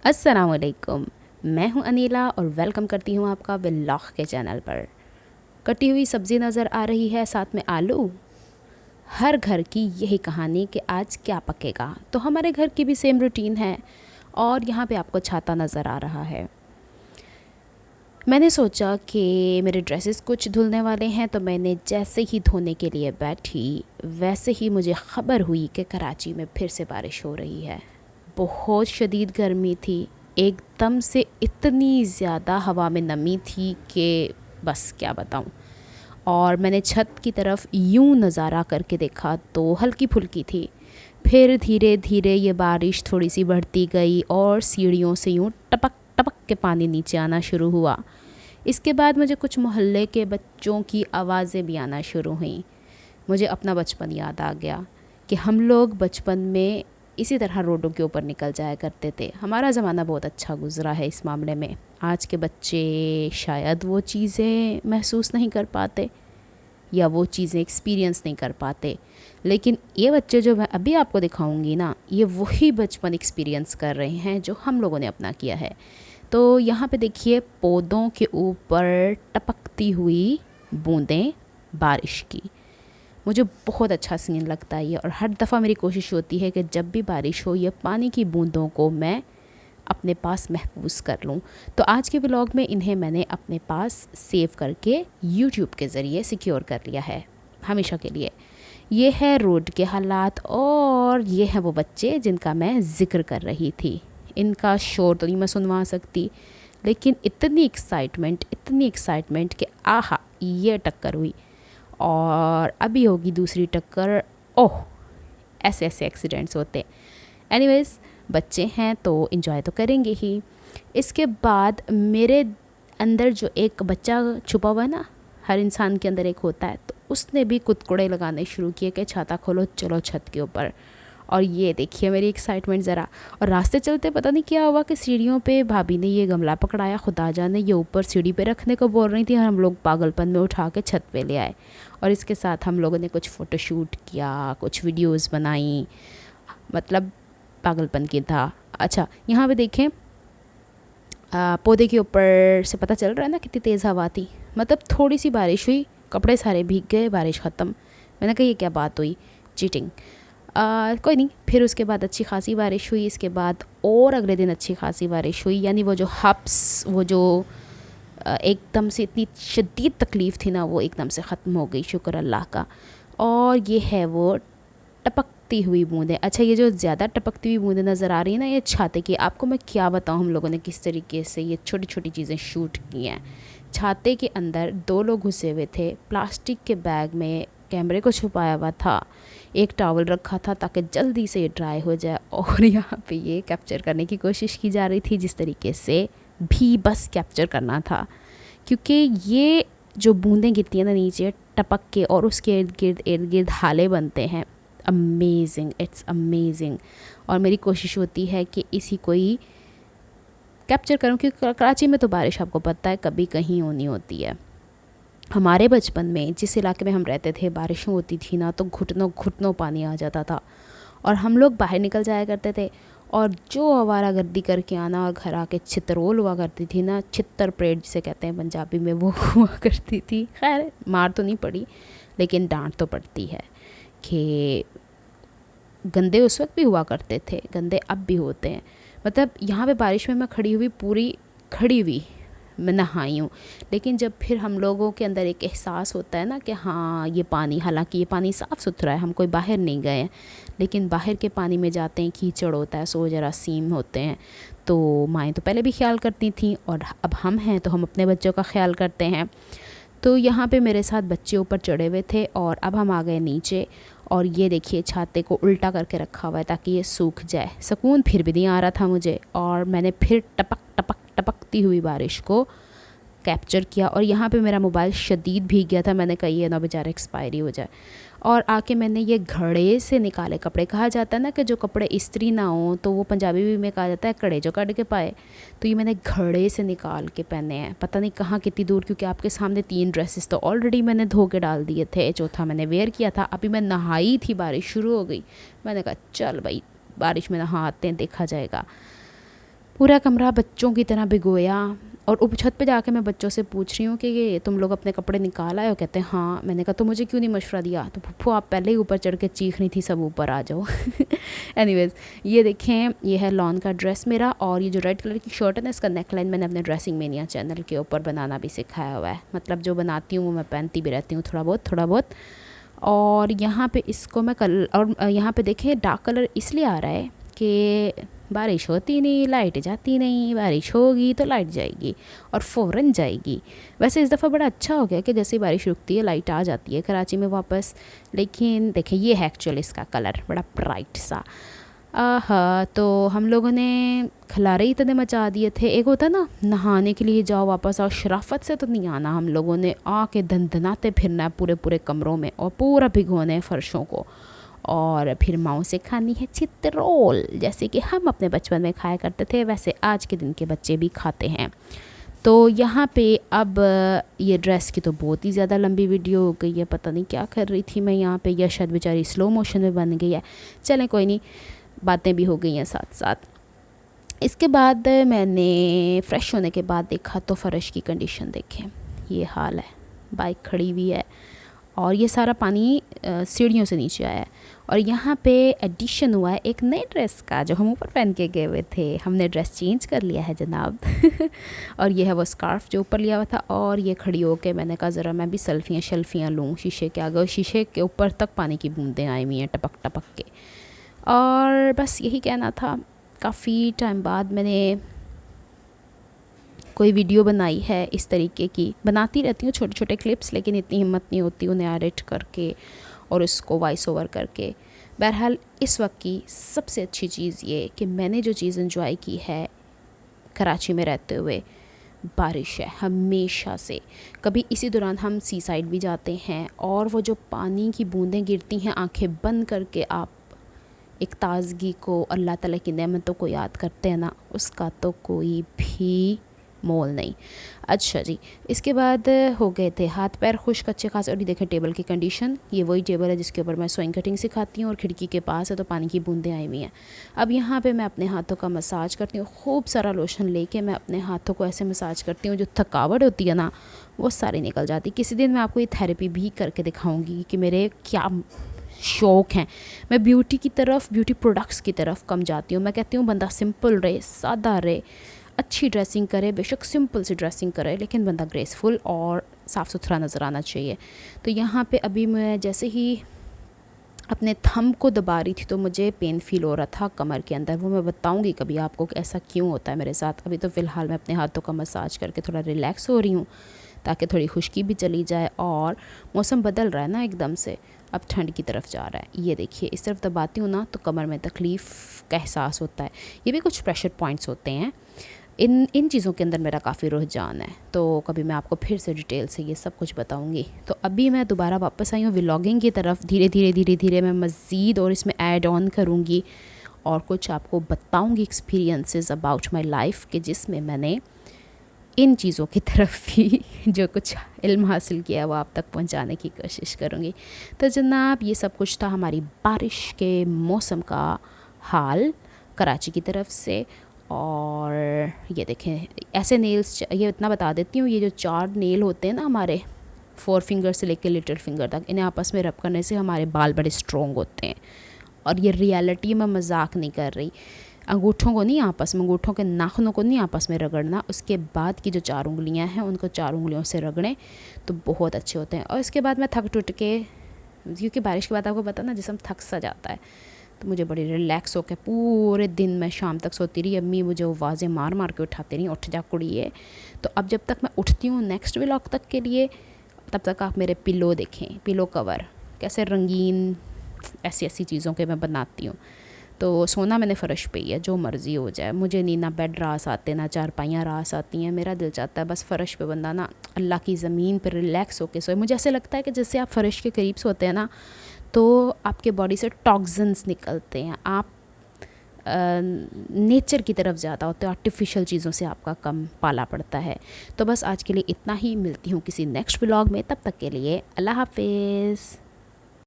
अस्सलामुअलैकुम। मैं हूं अनीला और वेलकम करती हूं आपका व्लॉग के चैनल पर। कटी हुई सब्ज़ी नज़र आ रही है, साथ में आलू। हर घर की यही कहानी कि आज क्या पकेगा, तो हमारे घर की भी सेम रूटीन है। और यहाँ पे आपको छाता नज़र आ रहा है। मैंने सोचा कि मेरे ड्रेसेस कुछ धुलने वाले हैं, तो मैंने जैसे ही धोने के लिए बैठी वैसे ही मुझे ख़बर हुई कि कराची में फिर से बारिश हो रही है। बहुत शदीद गर्मी थी, एकदम से इतनी ज़्यादा हवा में नमी थी कि बस क्या बताऊं। और मैंने छत की तरफ यूं नज़ारा करके देखा तो हल्की फुल्की थी। फिर धीरे धीरे ये बारिश थोड़ी सी बढ़ती गई और सीढ़ियों से यूं टपक टपक के पानी नीचे आना शुरू हुआ। इसके बाद मुझे कुछ मोहल्ले के बच्चों की आवाज़ें भी आना शुरू हुईं। मुझे अपना बचपन याद आ गया कि हम लोग बचपन में इसी तरह रोडों के ऊपर निकल जाया करते थे। हमारा ज़माना बहुत अच्छा गुजरा है इस मामले में। आज के बच्चे शायद वो चीज़ें महसूस नहीं कर पाते या वो चीज़ें एक्सपीरियंस नहीं कर पाते, लेकिन ये बच्चे जो मैं अभी आपको दिखाऊंगी ना, ये वही बचपन एक्सपीरियंस कर रहे हैं जो हम लोगों ने अपना किया है। तो यहाँ पे देखिए, पौधों के ऊपर टपकती हुई बूंदें बारिश की। मुझे बहुत अच्छा सीन लगता है ये, और हर दफ़ा मेरी कोशिश होती है कि जब भी बारिश हो ये पानी की बूंदों को मैं अपने पास महफूज कर लूँ। तो आज के व्लॉग में इन्हें मैंने अपने पास सेव करके यूट्यूब के ज़रिए सिक्योर कर लिया है हमेशा के लिए। ये है रोड के हालात और ये हैं वो बच्चे जिनका मैं ज़िक्र कर रही थी। इनका शोर तो नहीं मैं सुनवा सकती, लेकिन इतनी एक्साइटमेंट कि आहा ये टक्कर हुई और अभी होगी दूसरी टक्कर। ओह, ऐसे ऐसे एक्सीडेंट्स होते। एनीवेज़, बच्चे हैं तो इन्जॉय तो करेंगे ही। इसके बाद मेरे अंदर जो एक बच्चा छुपा हुआ है ना, हर इंसान के अंदर एक होता है, तो उसने भी कुतकुड़े लगाने शुरू किए कि छाता खोलो चलो छत के ऊपर। और ये देखिए मेरी एक्साइटमेंट ज़रा। और रास्ते चलते पता नहीं क्या हुआ कि सीढ़ियों पे भाभी ने ये गमला पकड़ाया, खुदा जाने ये ऊपर सीढ़ी पे रखने को बोल रही थी और हम लोग पागलपन में उठा के छत पे ले आए। और इसके साथ हम लोगों ने कुछ फ़ोटोशूट किया, कुछ वीडियोस बनाई, मतलब पागलपन की था। अच्छा, यहाँ पे देखें, पौधे के ऊपर से पता चल रहा है ना कितनी तेज़ हवा थी। मतलब थोड़ी सी बारिश हुई, कपड़े सारे भीग गए, बारिश ख़त्म। मैंने कहा ये क्या बात हुई, चीटिंग। कोई नहीं, फिर उसके बाद अच्छी खासी बारिश हुई। इसके बाद और अगले दिन अच्छी खासी बारिश हुई, यानी वो जो हब्स, वो जो एकदम से इतनी शदीद तकलीफ़ थी ना, वो एकदम से ख़त्म हो गई, शुक्र अल्लाह का। और ये है वो टपकती हुई बूंदें। अच्छा, ये जो ज़्यादा टपकती हुई बूंदें नज़र आ रही हैं ना, ये छाते की। आपको मैं क्या बताऊँ हम लोगों ने किस तरीके से ये छोटी छोटी चीज़ें शूट की हैं। छाते के अंदर 2 लोग घुसे हुए थे, प्लास्टिक के बैग में कैमरे को छुपाया हुआ था, एक टॉवल रखा था ताकि जल्दी से ये ड्राई हो जाए, और यहाँ पे ये कैप्चर करने की कोशिश की जा रही थी जिस तरीके से भी बस कैप्चर करना था। क्योंकि ये जो बूंदें गिरती हैं ना नीचे टपक के, और उसके इर्द गिर्द हाले बनते हैं। Amazing, it's amazing. और मेरी कोशिश होती है कि इसी को ही कैप्चर करूं, क्योंकि कराची में तो बारिश आपको पता है कभी कहीं होनी होती है। हमारे बचपन में जिस इलाके में हम रहते थे, बारिशें होती थी ना तो घुटनों घुटनों पानी आ जाता था, और हम लोग बाहर निकल जाया करते थे। और जो आवारागर्दी करके आना और घर आके छितरोल हुआ करती थी ना, छितर परेड जिसे कहते हैं पंजाबी में, वो हुआ करती थी। खैर मार तो नहीं पड़ी, लेकिन डांट तो पड़ती है कि गंदे उस वक्त भी हुआ करते थे, गंदे अब भी होते हैं। मतलब यहाँ पे बारिश में मैं खड़ी हुई, पूरी खड़ी हुई मैं नहाई हूँ, लेकिन जब फिर हम लोगों के अंदर एक एहसास होता है ना कि हाँ ये पानी, हालांकि ये पानी साफ़ सुथरा है, हम कोई बाहर नहीं गए हैं, लेकिन बाहर के पानी में जाते हैं कीचड़ होता है, सो जरासीम होते हैं। तो माएँ तो पहले भी ख्याल करती थी, और अब हम हैं तो हम अपने बच्चों का ख्याल करते हैं। तो यहाँ पे मेरे साथ बच्चे ऊपर चढ़े हुए थे, और अब हम आ गए नीचे। और ये देखिए छाते को उल्टा करके रखा हुआ है ताकि ये सूख जाए। सुकून फिर भी नहीं आ रहा था मुझे, और मैंने फिर टपक टपक टपकती हुई बारिश को कैप्चर किया। और यहाँ पे मेरा मोबाइल शदीद भीग गया था, मैंने कहा ये ना बेचारा एक्सपायरी हो जाए। और आके मैंने ये घड़े से निकाले कपड़े। कहा जाता है ना कि जो कपड़े इस्त्री ना हो तो वो पंजाबी में कहा जाता है कड़े जो कट के पाए। तो ये मैंने घड़े से निकाल के पहने हैं, पता नहीं कहाँ कितनी दूर, क्योंकि आपके सामने 3 ड्रेसेस तो ऑलरेडी मैंने धो के डाल दिए थे, चौथा मैंने वेयर किया था। अभी मैं नहाई थी, बारिश शुरू हो गई, मैंने कहा चल भाई बारिश में नहा आते हैं, देखा जाएगा। पूरा कमरा बच्चों की तरह भिगोया। और ऊपर छत पे जाके मैं बच्चों से पूछ रही हूँ कि ये तुम लोग अपने कपड़े निकाल आए हो? कहते हैं हाँ। मैंने कहा तो मुझे क्यों नहीं मशवरा दिया? तो फुफ्फो आप पहले ही ऊपर चढ़ के चीख रही थी सब ऊपर आ जाओ। एनीवेज, ये देखें, ये है लॉन का ड्रेस मेरा। और ये जो रेड कलर की शर्ट है ना, इसका नेकलाइन मैंने अपने ड्रेसिंग मेनिया चैनल के ऊपर बनाना भी सिखाया हुआ है। मतलब जो बनाती हूँ वो मैं पहनती भी रहती हूँ थोड़ा बहुत। और यहाँ पे इसको मैं और यहाँ पे देखें डार्क कलर इसलिए आ रहा है कि बारिश होती नहीं, लाइट जाती नहीं, बारिश होगी तो लाइट जाएगी और फ़ौरन जाएगी। वैसे इस दफ़ा बड़ा अच्छा हो गया कि जैसे ही बारिश रुकती है लाइट आ जाती है कराची में वापस। लेकिन देखिए ये है एक्चुअली इसका कलर, बड़ा ब्राइट सा। आहा, तो हम लोगों ने खलारे इतने मचा दिए थे। एक होता ना नहाने के लिए जाओ वापस आओ, शराफत से तो नहीं आना। हम लोगों ने आके धनधनाते फिरना है पूरे कमरों में और पूरा भिगोना है फ़र्शों को। और फिर माओ से खानी है चित्रोल, जैसे कि हम अपने बचपन में खाया करते थे वैसे आज के दिन के बच्चे भी खाते हैं। तो यहाँ पे अब ये ड्रेस की तो बहुत ही ज़्यादा लंबी वीडियो हो गई है। पता नहीं क्या कर रही थी मैं यहाँ पे, या शायद बेचारी स्लो मोशन में बन गई है। चलें कोई नहीं, बातें भी हो गई हैं साथ साथ। इसके बाद मैंने फ़्रेश होने के बाद देखा तो फ़र्श की कंडीशन देखें, ये हाल है। बाइक खड़ी हुई है और ये सारा पानी सीढ़ियों से नीचे आया है। और यहाँ पे एडिशन हुआ है एक नए ड्रेस का जो हम ऊपर पहन के गए हुए थे। हमने ड्रेस चेंज कर लिया है जनाब। और ये है वो स्कार्फ़ जो ऊपर लिया हुआ था। और ये खड़ी होके मैंने कहा ज़रा मैं भी सेल्फियाँ लूँ शीशे के आगे। शीशे के ऊपर तक पानी की बूंदें आई हुई हैं टपक के। और बस यही कहना था। काफ़ी टाइम बाद मैंने कोई वीडियो बनाई है इस तरीके की। बनाती रहती हूँ छोटे क्लिप्स, लेकिन इतनी हिम्मत नहीं होती उन्हें एडिट करके और उसको वॉइस ओवर करके। बहरहाल इस वक्त की सबसे अच्छी चीज़ ये कि मैंने जो चीज़ एंजॉय की है कराची में रहते हुए, बारिश है हमेशा से। कभी इसी दौरान हम सी साइड भी जाते हैं और वो जो पानी की बूंदें गिरती हैं, आंखें बंद करके आप एक ताज़गी को, अल्लाह ताला की नेमतों को याद करते हैं ना, उसका तो कोई भी मोल नहीं। अच्छा जी, इसके बाद हो गए थे हाथ पैर खुश्क अच्छे खास। और ये देखें टेबल की कंडीशन, ये वही टेबल है जिसके ऊपर मैं सोइंग कटिंग सिखाती हूँ और खिड़की के पास है तो पानी की बूंदें आई हुई हैं। अब यहाँ पे मैं अपने हाथों का मसाज करती हूँ। खूब सारा लोशन लेके मैं अपने हाथों को ऐसे मसाज करती हूँ, जो थकावट होती है ना वो सारी निकल जाती। किसी दिन मैं आपको ये थेरेपी भी करके दिखाऊँगी कि मेरे क्या शौक़ हैं। मैं ब्यूटी की तरफ, ब्यूटी प्रोडक्ट्स की तरफ कम जाती हूँ। मैं कहती हूँ बंदा सिंपल रहे, सादा रहे, अच्छी ड्रेसिंग करे, बेशक सिंपल सी ड्रेसिंग करे, लेकिन बंदा ग्रेसफुल और साफ़ सुथरा नज़र आना चाहिए। तो यहाँ पे अभी मैं जैसे ही अपने थंब को दबा रही थी तो मुझे पेन फील हो रहा था कमर के अंदर। वो मैं बताऊँगी कभी आपको कि ऐसा क्यों होता है मेरे साथ। अभी तो फ़िलहाल मैं अपने हाथों का मसाज करके थोड़ा रिलैक्स हो रही हूँ ताकि थोड़ी खुश्की भी चली जाए। और मौसम बदल रहा है ना एकदम से, अब ठंड की तरफ जा रहा है। ये देखिए इस तरफ दबाती हूँ ना तो कमर में तकलीफ़ का एहसास होता है। ये भी कुछ प्रेशर पॉइंट्स होते हैं। इन चीज़ों के अंदर मेरा काफ़ी रुझान है, तो कभी मैं आपको फिर से डिटेल से ये सब कुछ बताऊंगी। तो अभी मैं दोबारा वापस आई हूँ व्लॉगिंग की तरफ। धीरे धीरे मैं मज़ीद और इसमें ऐड ऑन करूँगी और कुछ आपको बताऊँगी एक्सपीरियंसेस अबाउट माई लाइफ के, जिसमें मैंने इन चीज़ों की तरफ भी जो कुछ इल्म हासिल किया है वो आप तक पहुंचाने की कोशिश करूंगी। तो जनाब ये सब कुछ था हमारी बारिश के मौसम का हाल कराची की तरफ से। और ये देखें ऐसे नेल्स, ये इतना बता देती हूँ, ये जो 4 नेल होते हैं ना हमारे 4 फिंगर से लेकर लिटिल फिंगर तक, इन्हें आपस में रब करने से हमारे बाल बड़े स्ट्रॉन्ग होते हैं। और ये रियलिटी में मजाक नहीं कर रही। अंगूठों को नहीं आपस में, अंगूठों के नाखूनों को नहीं आपस में रगड़ना, उसके बाद की जो 4 उंगलियां हैं उनको 4 उंगलियों से रगड़ें तो बहुत अच्छे होते हैं। और इसके बाद मैं थक टूट के, क्योंकि बारिश के बाद आपको पता ना जिस्म थक सा जाता है, तो मुझे बड़ी रिलैक्स होकर पूरे दिन मैं शाम तक सोती रही। अम्मी मुझे आवाज़ें मार के उठाती रही, उठ जा कुड़िए। तो अब जब तक मैं उठती हूँ नेक्स्ट व्लॉग तक के लिए, तब तक आप मेरे पिलो देखें, पिलो कवर कैसे रंगीन ऐसी चीज़ों के मैं बनाती हूँ। तो सोना मैंने फ़र्श पे ही है, जो मर्ज़ी हो जाए। मुझे नहीं ना बेड रास आते ना चारपाइयाँ रास आती हैं। मेरा दिल चाहता है बस फ़र्श पे बंदा ना अल्लाह की ज़मीन पर रिलैक्स होके सोए। मुझे ऐसे लगता है कि जैसे आप फ़र्श के करीब सोते हैं ना तो आपके बॉडी से टॉक्सिन्स निकलते हैं, आप नेचर की तरफ ज़्यादा होते हो, आर्टिफिशियल चीज़ों से आपका कम पाला पड़ता है। तो बस आज के लिए इतना ही, मिलती हूँ किसी नेक्स्ट व्लॉग में, तब तक के लिए अल्लाह हाफिज़।